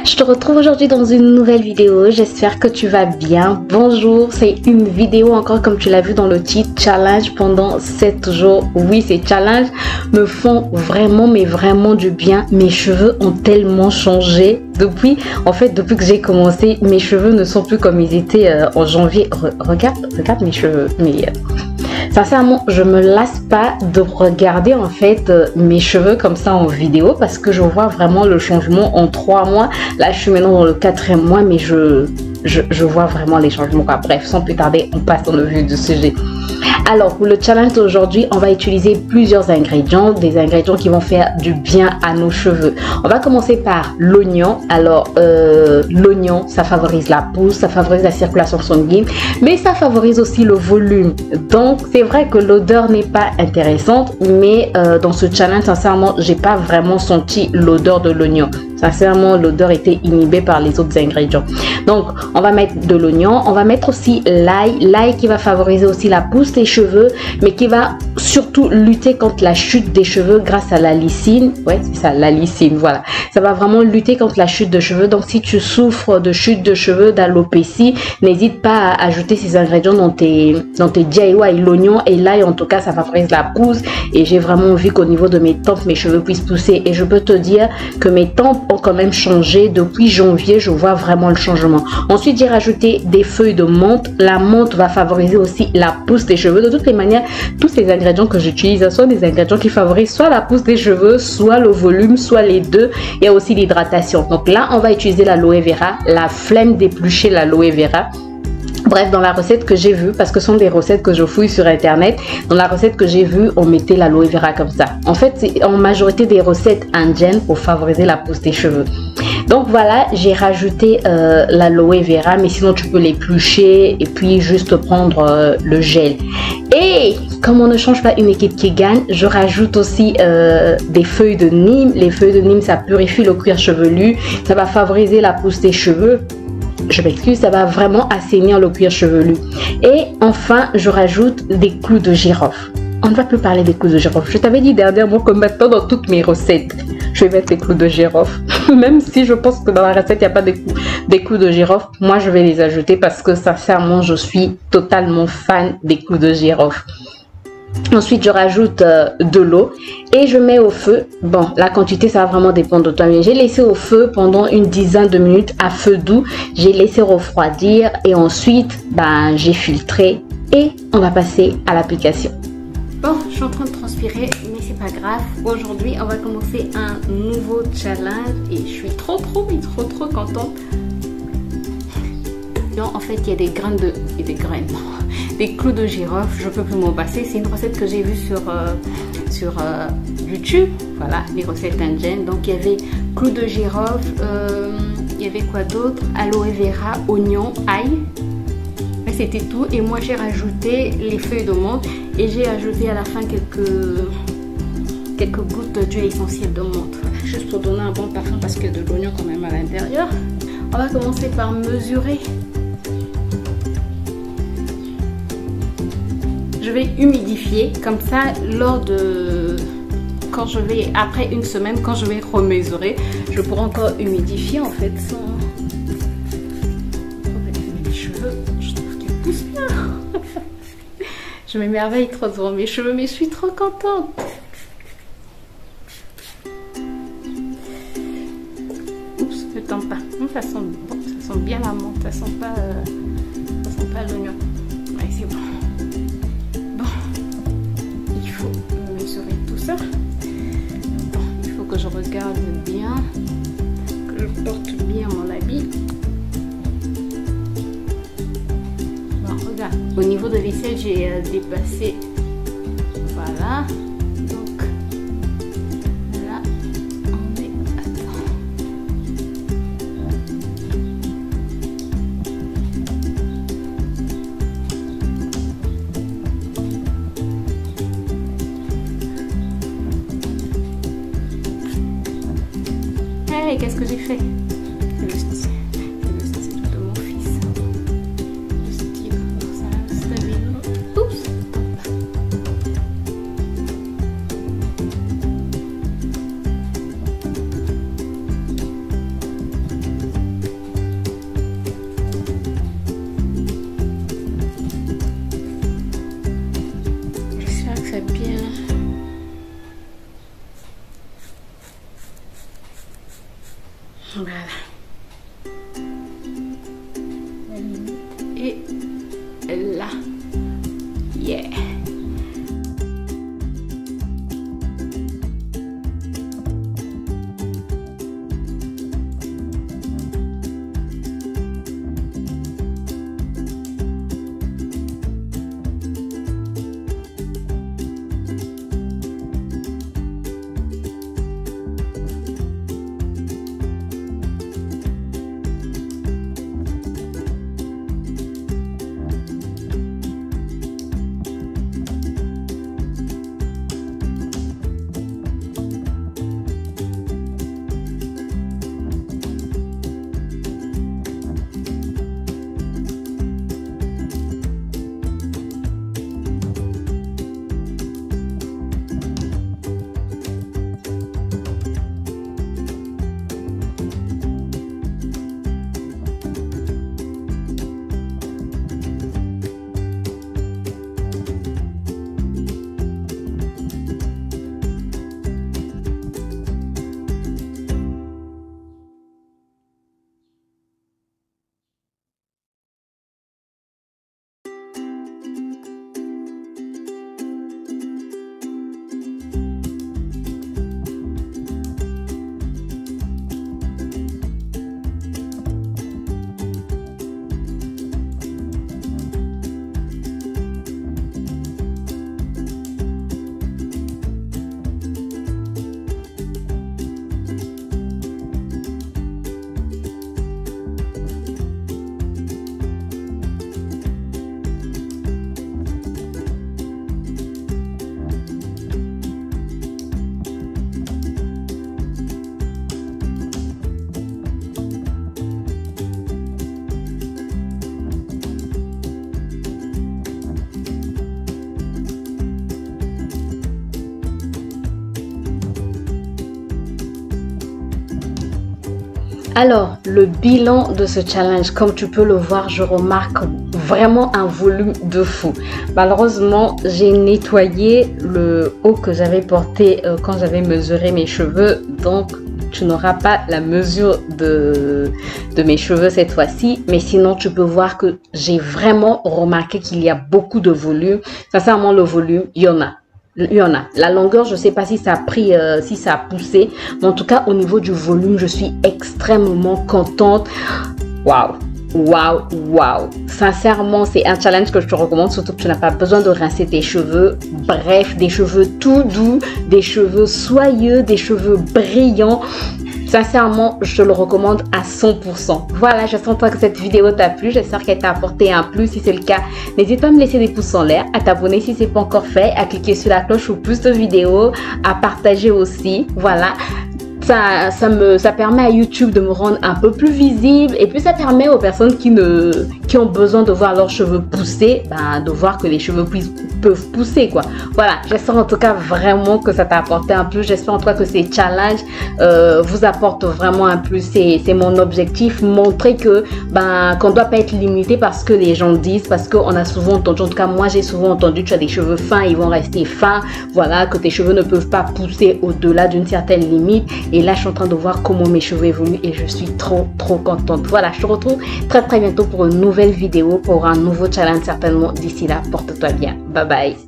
Je te retrouve aujourd'hui dans une nouvelle vidéo, j'espère que tu vas bien. Bonjour, c'est une vidéo encore comme tu l'as vu dans le titre, challenge pendant 7 jours. Oui, ces challenges me font vraiment, mais vraiment du bien. Mes cheveux ont tellement changé depuis que j'ai commencé. Mes cheveux ne sont plus comme ils étaient en janvier. Regarde mes cheveux, sincèrement, je me lasse pas de regarder en fait mes cheveux comme ça en vidéo parce que je vois vraiment le changement en 3 mois. Là, je suis maintenant dans le 4e mois, mais je vois vraiment les changements. Bref, sans plus tarder, on passe dans le vif du sujet. Alors, pour le challenge d'aujourd'hui, on va utiliser plusieurs ingrédients, des ingrédients qui vont faire du bien à nos cheveux. On va commencer par l'oignon. Alors, l'oignon, ça favorise la pousse, ça favorise la circulation sanguine, mais ça favorise aussi le volume. Donc, c'est vrai que l'odeur n'est pas intéressante, mais dans ce challenge, sincèrement, j'ai pas vraiment senti l'odeur de l'oignon. Sincèrement, l'odeur était inhibée par les autres ingrédients. Donc, on va mettre de l'oignon. On va mettre aussi l'ail. L'ail qui va favoriser aussi la pousse des cheveux, mais qui va surtout lutter contre la chute des cheveux grâce à la lysine. Ouais, c'est ça, la lysine, voilà. Ça va vraiment lutter contre la chute de cheveux. Donc, si tu souffres de chute de cheveux, d'alopécie, n'hésite pas à ajouter ces ingrédients dans tes DIY. L'oignon et l'ail, en tout cas, ça favorise la pousse. Et j'ai vraiment vu qu'au niveau de mes tempes, mes cheveux puissent pousser. Et je peux te dire que mes tempes ont quand même changé. Depuis janvier, je vois vraiment le changement. Ensuite, j'ai rajouté des feuilles de menthe. La menthe va favoriser aussi la pousse des cheveux. De toutes les manières, tous ces ingrédients que j'utilise sont des ingrédients qui favorisent soit la pousse des cheveux, soit le volume, soit les deux. Il y a aussi l'hydratation. Donc là, on va utiliser l'aloe vera, la flemme d'éplucher l'aloe vera. Bref, dans la recette que j'ai vue, parce que ce sont des recettes que je fouille sur internet, dans la recette que j'ai vue, on mettait l'aloe vera comme ça. En fait, c'est en majorité des recettes indiennes pour favoriser la pousse des cheveux. Donc voilà, j'ai rajouté l'aloe vera, mais sinon tu peux l'éplucher et puis juste prendre le gel. Et comme on ne change pas une équipe qui gagne, je rajoute aussi des feuilles de Nîmes. Les feuilles de Nîmes, ça purifie le cuir chevelu, ça va favoriser la pousse des cheveux. Je m'excuse, ça va vraiment assainir le cuir chevelu. Et enfin, je rajoute des clous de girofle. On ne va plus parler des clous de girofle. Je t'avais dit dernièrement que maintenant dans toutes mes recettes, je vais mettre des clous de girofle. Même si je pense que dans la recette, il n'y a pas des clous de girofle, moi je vais les ajouter parce que sincèrement, je suis totalement fan des clous de girofle. Ensuite, je rajoute de l'eau et je mets au feu. Bon, la quantité, ça va vraiment dépendre de toi. Mais j'ai laissé au feu pendant une dizaine de minutes à feu doux. J'ai laissé refroidir et ensuite, j'ai filtré et on va passer à l'application. Bon, je suis en train de transpirer, mais c'est pas grave. Aujourd'hui, on va commencer un nouveau challenge et je suis trop contente. En fait, il y a des graines des clous de girofle, je peux plus m'en passer. C'est une recette que j'ai vue sur YouTube. Voilà, les recettes indiennes. Donc il y avait clous de girofle, il y avait quoi d'autre, aloe vera, oignon, ail. C'était tout. Et moi j'ai rajouté les feuilles de menthe et j'ai ajouté à la fin quelques gouttes d'huile essentielle de menthe. Juste pour donner un bon parfum parce qu'il y a de l'oignon quand même à l'intérieur. On va commencer par mesurer. Je vais humidifier comme ça après une semaine, quand je vais remesurer, je pourrai encore humidifier en fait sans mes cheveux. Je trouve qu'ils poussent bien. Je m'émerveille trop devant mes cheveux, mais je suis trop contente. Oups, ne tente pas. Ça sent bon, ça sent bien la menthe, ça sent pas l'oignon. Ouais, c'est bon. Mesurer tout ça. Bon, il faut que je regarde bien, que je porte bien mon habit. Bon, regarde, au niveau de l'aisselle, j'ai dépassé. Voilà. Donc là, on est. Attends. Hey, qu'est-ce que j'ai fait? C'est le style de mon fils. Le style, ça stabile. Oups. Voilà. La limite est là. Yeah. Alors, le bilan de ce challenge, comme tu peux le voir, je remarque vraiment un volume de fou. Malheureusement, j'ai nettoyé le haut que j'avais porté quand j'avais mesuré mes cheveux. Donc, tu n'auras pas la mesure de mes cheveux cette fois-ci. Mais sinon, tu peux voir que j'ai vraiment remarqué qu'il y a beaucoup de volume. Sincèrement, le volume, il y en a. Il y en a. La longueur, je ne sais pas si ça a pris, si ça a poussé. Mais en tout cas, au niveau du volume, je suis extrêmement contente. Waouh! Waouh! Waouh! Sincèrement, c'est un challenge que je te recommande. Surtout que tu n'as pas besoin de rincer tes cheveux. Bref, des cheveux tout doux, des cheveux soyeux, des cheveux brillants. Sincèrement, je te le recommande à 100%. Voilà, j'espère que cette vidéo t'a plu. J'espère qu'elle t'a apporté un plus. Si c'est le cas, n'hésite pas à me laisser des pouces en l'air, à t'abonner si ce n'est pas encore fait, à cliquer sur la cloche pour plus de vidéos, à partager aussi. Voilà. Ça permet à YouTube de me rendre un peu plus visible et puis ça permet aux personnes qui ont besoin de voir leurs cheveux pousser, de voir que les cheveux peuvent pousser quoi. Voilà, j'espère en tout cas vraiment que ça t'a apporté un plus. J'espère en tout cas que ces challenges vous apportent vraiment un plus. C'est mon objectif, montrer que qu'on ne doit pas être limité parce que les gens disent, parce qu'on a souvent entendu, en tout cas moi j'ai souvent entendu, tu as des cheveux fins, ils vont rester fins, voilà, que tes cheveux ne peuvent pas pousser au-delà d'une certaine limite. Et là, je suis en train de voir comment mes cheveux évoluent et je suis trop contente. Voilà, je te retrouve très bientôt pour une nouvelle vidéo, pour un nouveau challenge certainement. D'ici là, porte-toi bien. Bye bye.